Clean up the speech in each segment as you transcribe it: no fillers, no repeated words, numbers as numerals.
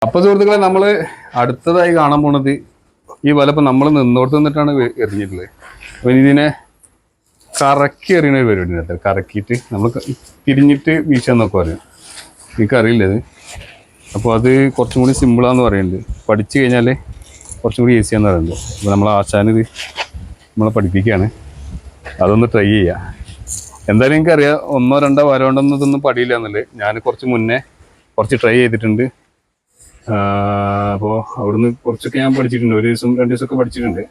അപ്പൊ സുഹൃത്തുക്കളെ, നമ്മള് അടുത്തതായി കാണാൻ പോണത് ഈ വല ഇപ്പൊ നമ്മൾ നിന്നോട്ട് നിന്നിട്ടാണ് എറിഞ്ഞിട്ടുള്ളത്. അപ്പൊ ഇതിനെ കറക്കി എറിയണ ഒരു പരിപാടി. കറക്കിയിട്ട് നമ്മൾ തിരിഞ്ഞിട്ട് വീശാന്നൊക്കെ പറയും. എനിക്കറിയില്ലത്. അപ്പോൾ അത് കുറച്ചും കൂടി സിമ്പിളാന്ന് പറയുന്നുണ്ട്. പഠിച്ചു കഴിഞ്ഞാൽ കുറച്ചും കൂടി ഈസിയാന്ന് പറയുന്നത്. അപ്പോൾ നമ്മൾ ആശാനിത് നമ്മളെ പഠിപ്പിക്കുകയാണ്. അതൊന്ന് ട്രൈ ചെയ്യാം. എന്തായാലും എനിക്കറിയാം 1 or 2 വല കൊണ്ടൊന്നും ഇതൊന്നും പടിയില്ല എന്നുള്ളത്. ഞാൻ കുറച്ച് മുന്നേ കുറച്ച് ട്രൈ ചെയ്തിട്ടുണ്ട്. അപ്പോൾ അവിടുന്ന് കുറച്ചൊക്കെ ഞാൻ പഠിച്ചിട്ടുണ്ട്. 1 ദിവസം 2 ദിവസമൊക്കെ പഠിച്ചിട്ടുണ്ട്.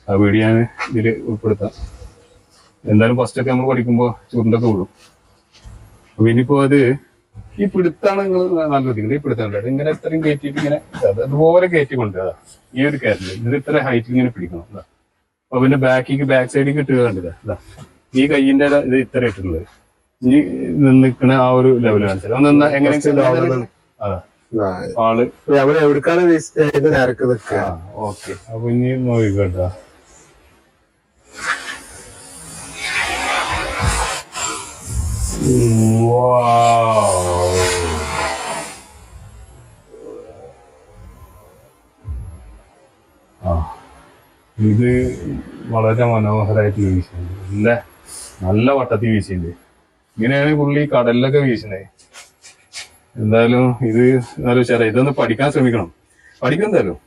ആ വീഡിയോ ഞാൻ ഇതിൽ ഉൾപ്പെടുത്താം. എന്തായാലും ഫസ്റ്റൊക്കെ നമ്മൾ പഠിക്കുമ്പോൾ ചുരുണ്ടൊക്കെ വിടും. അപ്പോൾ ഇനിയിപ്പോൾ അത് ഈ പിടുത്താണ് നിങ്ങൾ നല്ല ശ്രദ്ധിക്കുന്നത്. ഈ പിടുത്തം അത് ഇങ്ങനെ ഇത്രയും കയറ്റിയിട്ട് ഇങ്ങനെ അതുപോലെ കയറ്റി കൊണ്ടുവരാ. ഈ ഒരു കയറ്റില് ഇത് ഇത്ര ഹൈറ്റിൽ ഇങ്ങനെ പിടിക്കണം. അപ്പൊ പിന്നെ ബാക്ക് സൈഡിൽ ഇട്ടുക കണ്ടില്ല. ഈ കയ്യിന്റെ ഇത് ഇത്ര ഇട്ടുള്ളത്. ഇനി നിൽക്കുന്ന ആ ഒരു ലെവൽ കാണിച്ചത് ഒന്ന് എങ്ങനെ ആള് എവിടേക്കാണ് ഓക്കെ. അപ്പൊ ഇനി നോക്കിക്കോട്ടാ. ഇത് വളരെ മനോഹരമായിട്ട് വീശുന്നുണ്ട്. നല്ല വട്ടത്തിൽ വീശുന്നുണ്ട്. ഇങ്ങനെയാണ് പുള്ളി കടലിലൊക്കെ വീശുന്നത്. എന്തായാലും ഇത് നല്ല ഉഷാറായി. ഇതൊന്ന് പഠിക്കാൻ ശ്രമിക്കണം. പഠിക്കും എന്തായാലും.